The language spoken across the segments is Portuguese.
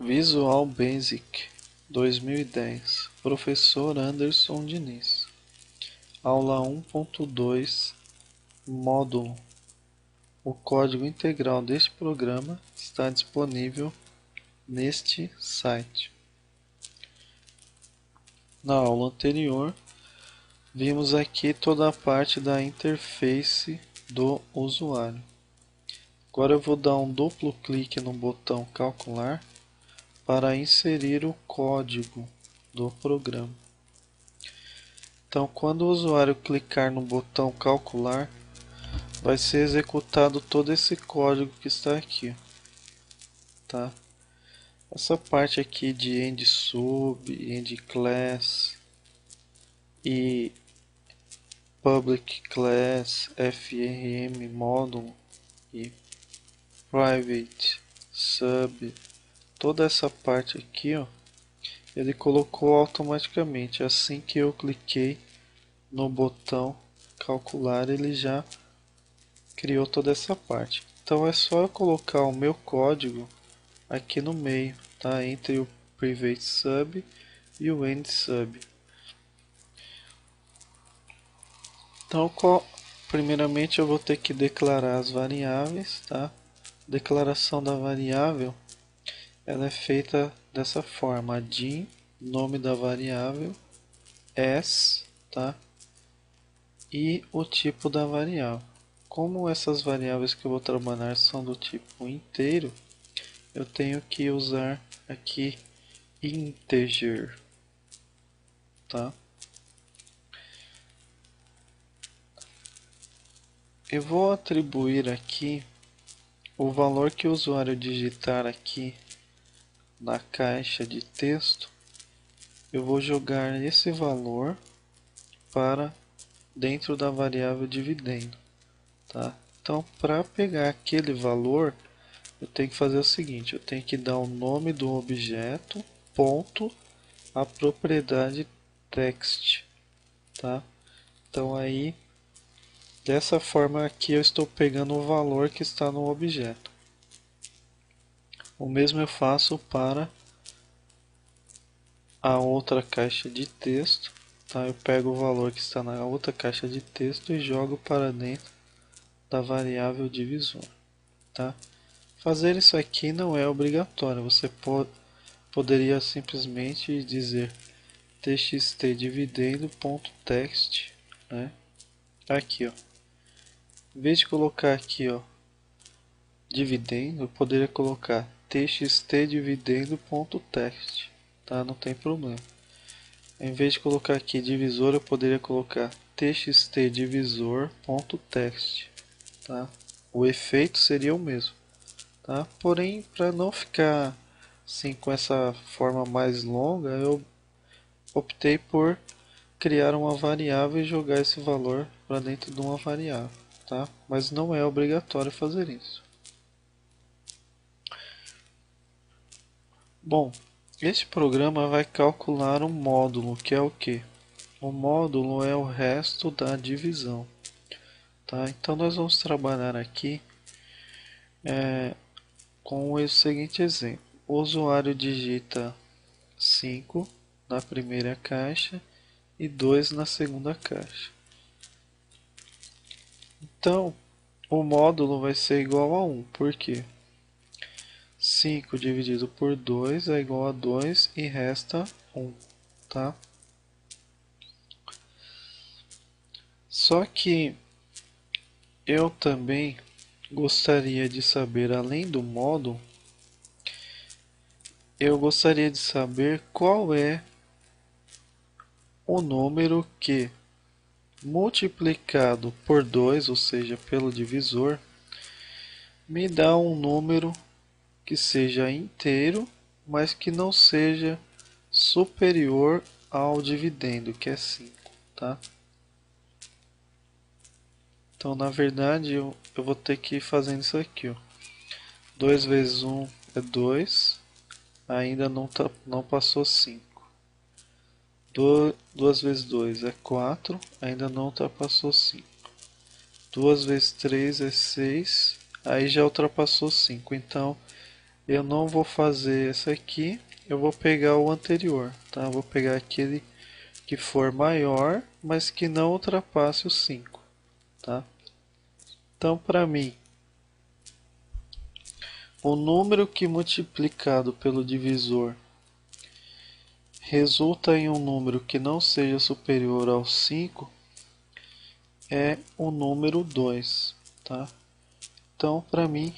Visual Basic 2010, Professor Anderson Diniz. Aula 1.2, Módulo. O código integral deste programa está disponível neste site. Na aula anterior, vimos aqui toda a parte da interface do usuário. Agora eu vou dar um duplo clique no botão Calcular para inserir o código do programa. Então, quando o usuário clicar no botão Calcular, vai ser executado todo esse código que está aqui, tá? Essa parte aqui de end_sub, end_class e public class, frm módulo e private sub, toda essa parte aqui, ó, ele colocou automaticamente. Assim que eu cliquei no botão calcular, ele já criou toda essa parte. Então é só eu colocar o meu código aqui no meio, tá? Entre o private sub e o end sub. Então, primeiramente eu vou ter que declarar as variáveis, tá? Declaração da variável, ela é feita dessa forma: din, nome da variável, s, tá? E o tipo da variável. Como essas variáveis que eu vou trabalhar são do tipo inteiro, eu tenho que usar aqui integer, tá? Eu vou atribuir aqui o valor que o usuário digitar aqui na caixa de texto. Eu vou jogar esse valor para dentro da variável dividendo, tá? Então, para pegar aquele valor, eu tenho que fazer o seguinte: eu tenho que dar o nome do objeto, ponto, a propriedade text, tá? Então aí, dessa forma aqui, eu estou pegando o valor que está no objeto. O mesmo eu faço para a outra caixa de texto, tá? Eu pego o valor que está na outra caixa de texto e jogo para dentro da variável divisor, tá? Fazer isso aqui não é obrigatório. Você poderia simplesmente dizer txt dividendo.text, né? Aqui, ó. Em vez de colocar aqui, ó, dividendo, eu poderia colocar txt dividendo.text, tá? Não tem problema. Em vez de colocar aqui divisor, eu poderia colocar txt divisor.text, tá? O efeito seria o mesmo, tá? Porém, para não ficar assim com essa forma mais longa, eu optei por criar uma variável e jogar esse valor para dentro de uma variável, tá? Mas não é obrigatório fazer isso. Bom, este programa vai calcular um módulo, que é o que? O módulo é o resto da divisão, tá? Então nós vamos trabalhar aqui com o seguinte exemplo: o usuário digita 5 na primeira caixa e 2 na segunda caixa. Então, o módulo vai ser igual a 1, por quê? 5 dividido por 2 é igual a 2 e resta 1, tá? Só que eu também gostaria de saber, além do módulo, eu gostaria de saber qual é o número que, multiplicado por 2, ou seja, pelo divisor, me dá um número que seja inteiro, mas que não seja superior ao dividendo, que é 5, tá? Então, na verdade, eu vou ter que ir fazendo isso aqui, ó. 2 vezes 1 é 2, ainda não passou 5. 2 vezes 2 é 4, ainda não ultrapassou 5. 2 vezes 3 é 6, aí já ultrapassou 5. Então, eu não vou fazer esse aqui, eu vou pegar o anterior, tá? Eu vou pegar aquele que for maior, mas que não ultrapasse os 5, tá? Então, para mim, o número que multiplicado pelo divisor resulta em um número que não seja superior ao 5 é o número 2, tá? Então, para mim,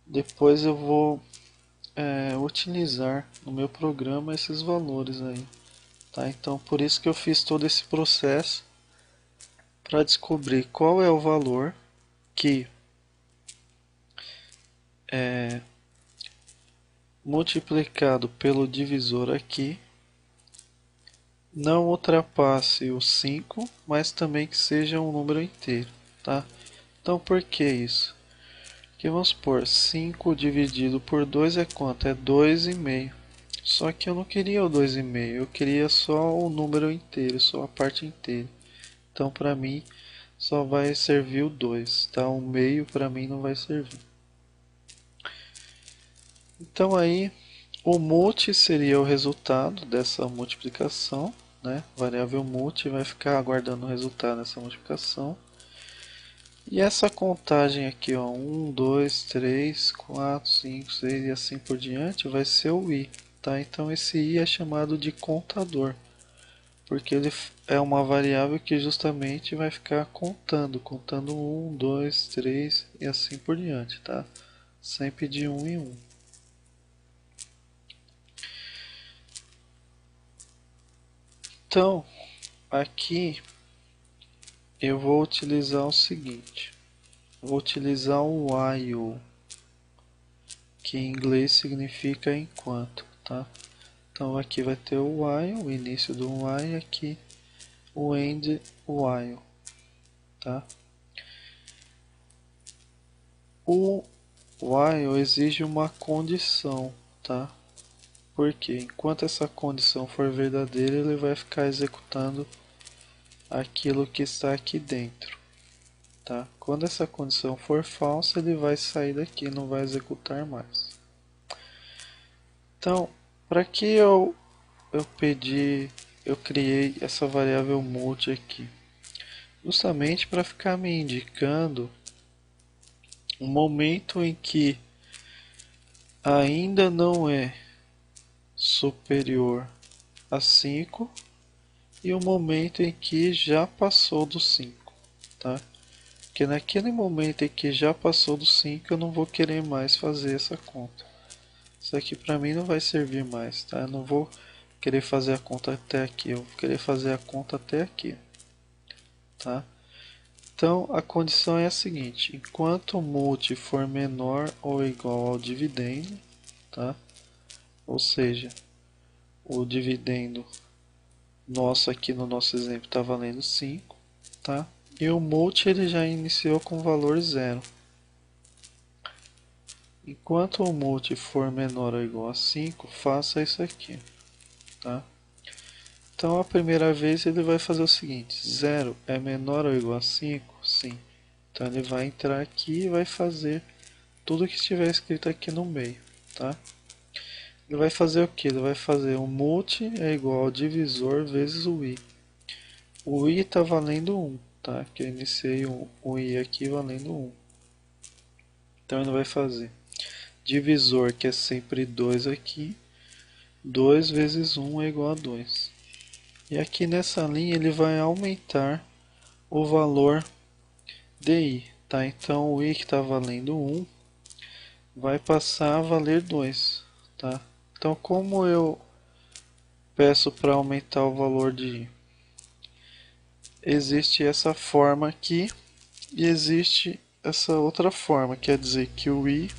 depois eu vou utilizar no meu programa esses valores aí, tá? Então, por isso que eu fiz todo esse processo para descobrir qual é o valor que multiplicado pelo divisor aqui não ultrapasse o 5, mas também que seja um número inteiro, tá? Então, por que isso? Porque vamos supor, 5 dividido por 2 é quanto? É 2,5. Só que eu não queria o 2,5, eu queria só o número inteiro, só a parte inteira. Então, para mim, só vai servir o 2, tá? O meio para mim não vai servir. Então aí, o multi seria o resultado dessa multiplicação, né? Variável multi vai ficar aguardando o resultado dessa multiplicação. E essa contagem aqui, ó, 1, 2, 3, 4, 5, 6 e assim por diante, vai ser o i, tá? Então esse i é chamado de contador, porque ele é uma variável que justamente vai ficar contando 1, 2, 3 e assim por diante, tá? Sempre de 1 em 1. Então, aqui eu vou utilizar o seguinte, vou utilizar o while, que em inglês significa enquanto, tá? Então aqui vai ter o while, o início do while, aqui o end while, tá? O while exige uma condição, tá? Porque enquanto essa condição for verdadeira, ele vai ficar executando aquilo que está aqui dentro, tá? Quando essa condição for falsa, ele vai sair daqui, não vai executar mais. Então, para que eu criei essa variável multi aqui? Justamente para ficar me indicando um momento em que ainda não é superior a 5 e o momento em que já passou do 5, tá? Porque naquele momento em que já passou do 5 eu não vou querer mais fazer essa conta. Isso aqui para mim não vai servir mais, tá? Eu não vou querer fazer a conta até aqui, eu vou querer fazer a conta até aqui, tá? Então a condição é a seguinte: enquanto o multi for menor ou igual ao dividendo, tá? Ou seja, o dividendo nosso aqui no nosso exemplo está valendo 5, tá? E o multi ele já iniciou com valor zero. Enquanto o multi for menor ou igual a 5, faça isso aqui, tá? Então a primeira vez ele vai fazer o seguinte: 0 é menor ou igual a 5? Sim. Então ele vai entrar aqui e vai fazer tudo que estiver escrito aqui no meio, tá? Ele vai fazer o que? Ele vai fazer o multi é igual ao divisor vezes o i. O i está valendo 1, tá? Que eu iniciei o i aqui valendo 1. Então ele vai fazer divisor, que é sempre 2 aqui. 2 vezes 1 é igual a 2. E aqui nessa linha ele vai aumentar o valor de i, tá? Então o i que está valendo 1 vai passar a valer 2, tá? Então como eu peço para aumentar o valor de i? Existe essa forma aqui e existe essa outra forma, quer dizer que o i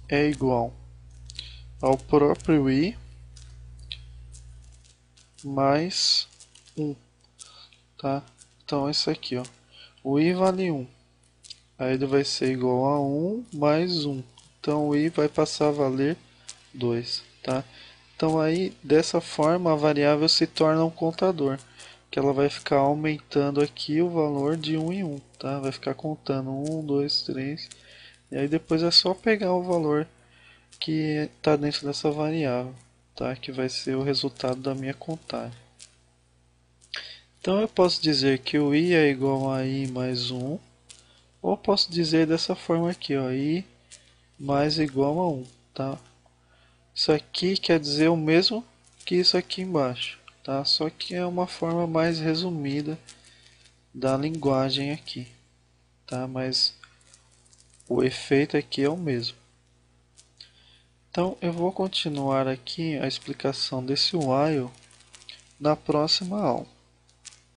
é igual ao próprio i mais 1, tá? Então isso aqui, ó, o i vale 1, aí ele vai ser igual a 1 mais 1, então o i vai passar a valer 2, tá? Então aí dessa forma a variável se torna um contador, que ela vai ficar aumentando aqui o valor de 1 em 1, tá? Vai ficar contando 1, 2, 3, e aí depois é só pegar o valor que está dentro dessa variável, tá? Que vai ser o resultado da minha contagem. Então eu posso dizer que o i é igual a i mais 1, ou posso dizer dessa forma aqui, ó, i mais igual a 1, tá? Isso aqui quer dizer o mesmo que isso aqui embaixo, tá? Só que é uma forma mais resumida da linguagem aqui, tá? Mas o efeito aqui é o mesmo. Então eu vou continuar aqui a explicação desse while na próxima aula.